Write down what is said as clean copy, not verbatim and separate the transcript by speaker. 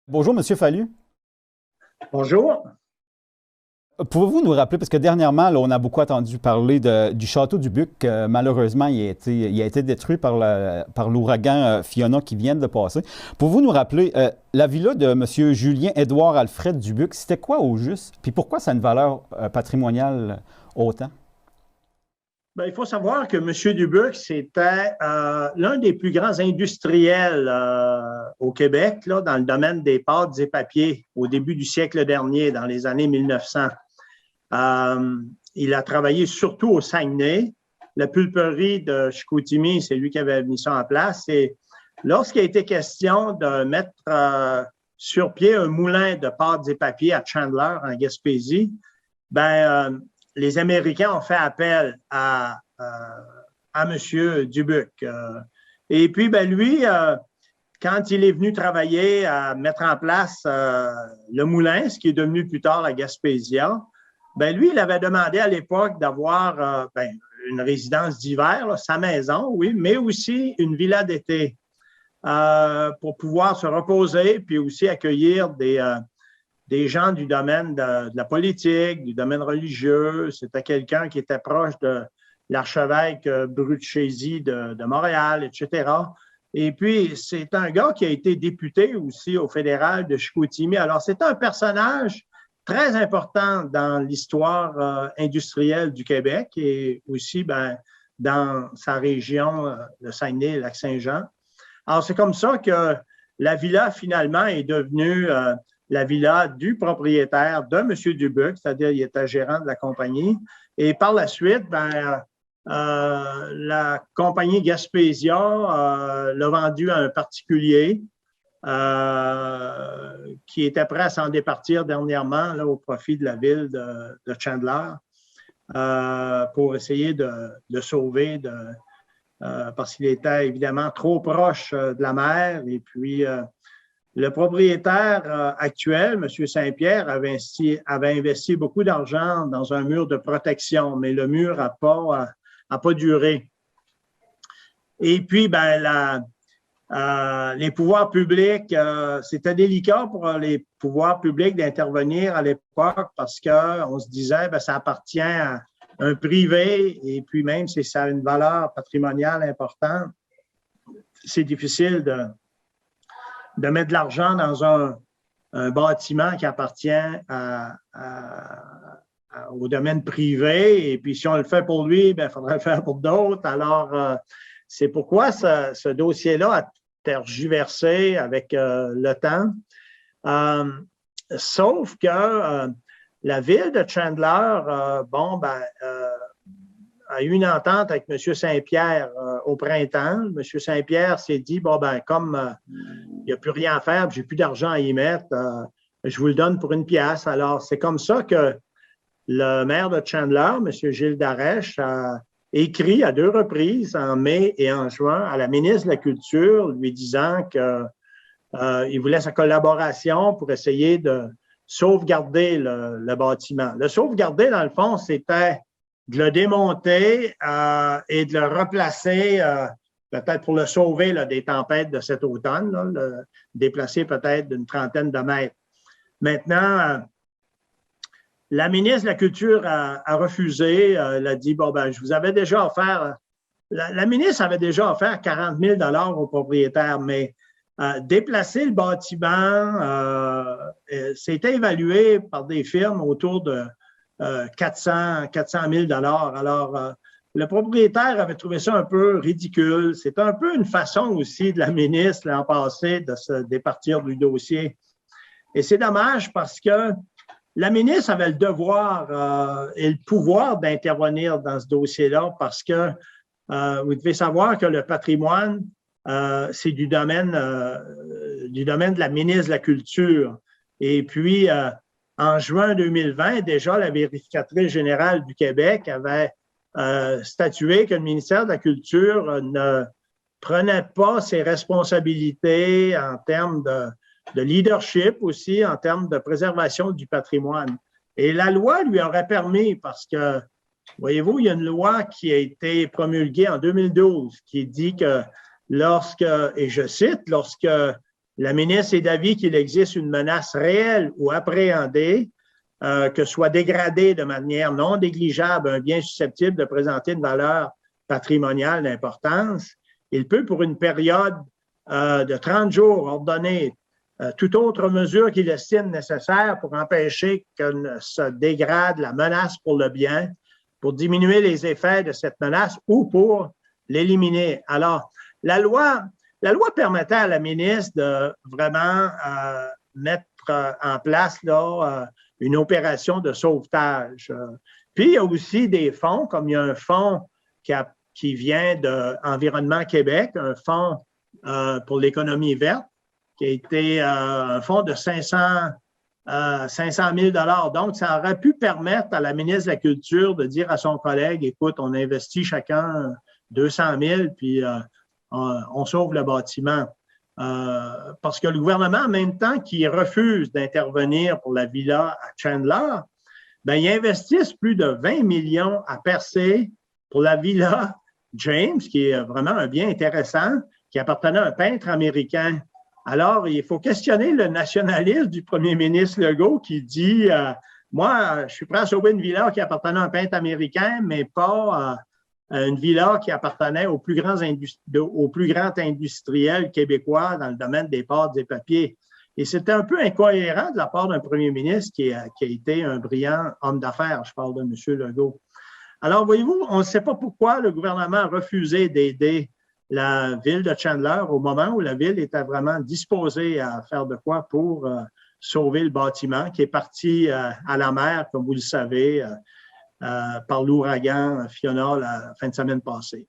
Speaker 1: Bonjour, Monsieur Fallu.
Speaker 2: Bonjour.
Speaker 1: Pouvez-vous nous rappeler, parce que dernièrement, là, on a beaucoup entendu parler du château du Buc. Malheureusement, il a été détruit par l'ouragan Fiona qui vient de passer. Pouvez-vous nous rappeler, la villa de Monsieur Julien-Édouard Alfred Dubuc, c'était quoi au juste? Puis pourquoi ça a une valeur patrimoniale autant?
Speaker 2: Ben, il faut savoir que M. Dubuc, c'était l'un des plus grands industriels au Québec, là, dans le domaine des pâtes et papiers, au début du siècle dernier, dans les années 1900. Il a travaillé surtout au Saguenay. La pulperie de Chicoutimi, c'est lui qui avait mis ça en place. Et lorsqu'il a été question de mettre sur pied un moulin de pâtes et papiers à Chandler, en Gaspésie, ben, les Américains ont fait appel à M. Dubuc. Et puis, ben, lui, quand il est venu travailler à mettre en place le moulin, ce qui est devenu plus tard la Gaspésia, ben, lui, il avait demandé à l'époque d'avoir une résidence d'hiver, sa maison, oui, mais aussi une villa d'été pour pouvoir se reposer, puis aussi accueillir des gens du domaine de la politique, du domaine religieux. C'était quelqu'un qui était proche de l'archevêque Bruchési de Montréal, etc. Et puis, c'est un gars qui a été député aussi au fédéral de Chicoutimi. Alors, c'est un personnage très important dans l'histoire industrielle du Québec et aussi dans sa région, le Saguenay, Lac-Saint-Jean. Alors, c'est comme ça que la villa, finalement, est devenue la villa du propriétaire de M. Dubuc, c'est-à-dire il était gérant de la compagnie. Et par la suite, la compagnie Gaspésia l'a vendu à un particulier qui était prêt à s'en départir dernièrement là, au profit de la ville de Chandler pour essayer de sauver, parce qu'il était évidemment trop proche de la mer. Et puis, le propriétaire actuel, M. Saint-Pierre, avait investi beaucoup d'argent dans un mur de protection, mais le mur n'a pas duré. Et puis, les pouvoirs publics, c'était délicat pour les pouvoirs publics d'intervenir à l'époque parce qu'on se disait ça appartient à un privé et puis même si ça a une valeur patrimoniale importante, c'est difficile de mettre de l'argent dans un bâtiment qui appartient au domaine privé. Et puis, si on le fait pour lui, il faudrait le faire pour d'autres. Alors, c'est pourquoi ce dossier-là a tergiversé avec le temps. Sauf que la ville de Chandler, a eu une entente avec M. Saint-Pierre au printemps. M. Saint-Pierre s'est dit, comme il n'y a plus rien à faire, j'ai plus d'argent à y mettre, je vous le donne pour une pièce. Alors, c'est comme ça que le maire de Chandler, M. Gilles Darèche, a écrit à deux reprises, en mai et en juin, à la ministre de la Culture, lui disant qu'il voulait sa collaboration pour essayer de sauvegarder le bâtiment. Le sauvegarder, dans le fond, c'était de le démonter et de le replacer, peut-être pour le sauver là, des tempêtes de cet automne, là, le déplacer peut-être d'une trentaine de mètres. Maintenant, la ministre de la Culture a refusé. Elle a dit, je vous avais déjà offert, la ministre avait déjà offert 40 000 au propriétaire, mais déplacer le bâtiment, c'était évalué par des firmes autour de 400 000 Alors, le propriétaire avait trouvé ça un peu ridicule. C'est un peu une façon aussi de la ministre l'an passé de se départir du dossier. Et c'est dommage parce que la ministre avait le devoir et le pouvoir d'intervenir dans ce dossier-là parce que vous devez savoir que le patrimoine, c'est du domaine de la ministre de la Culture. Et puis, en juin 2020, déjà, la vérificatrice générale du Québec avait statué que le ministère de la Culture ne prenait pas ses responsabilités en termes de leadership aussi, en termes de préservation du patrimoine. Et la loi lui aurait permis, parce que, voyez-vous, il y a une loi qui a été promulguée en 2012 qui dit que lorsque, et je cite, lorsque La ministre est d'avis qu'il existe une menace réelle ou appréhendée, que soit dégradé de manière non négligeable un bien susceptible de présenter une valeur patrimoniale d'importance. Il peut, pour une période de 30 jours, ordonner toute autre mesure qu'il estime nécessaire pour empêcher que se dégrade la menace pour le bien, pour diminuer les effets de cette menace ou pour l'éliminer. Alors, la loi permettait à la ministre de vraiment mettre en place là, une opération de sauvetage. Puis, il y a aussi des fonds, comme il y a un fonds qui vient d'Environnement Québec, un fonds pour l'économie verte, qui a été un fonds de 500 000 $. Donc, ça aurait pu permettre à la ministre de la Culture de dire à son collègue, écoute, on investit chacun 200 000, puis on sauve le bâtiment. Parce que le gouvernement, en même temps qu'il refuse d'intervenir pour la villa à Chandler, ben, ils investissent plus de 20 millions à Percé pour la villa James, qui est vraiment un bien intéressant, qui appartenait à un peintre américain. Alors, il faut questionner le nationalisme du premier ministre Legault qui dit moi, je suis prêt à sauver une villa qui appartenait à un peintre américain, mais pas une villa qui appartenait au plus grand industriel québécois dans le domaine des pâtes et papiers. Et c'était un peu incohérent de la part d'un premier ministre qui a été un brillant homme d'affaires. Je parle de M. Legault. Alors, voyez-vous, on ne sait pas pourquoi le gouvernement a refusé d'aider la ville de Chandler au moment où la ville était vraiment disposée à faire de quoi pour sauver le bâtiment qui est parti à la mer, comme vous le savez, par l'ouragan Fiona la fin de semaine passée.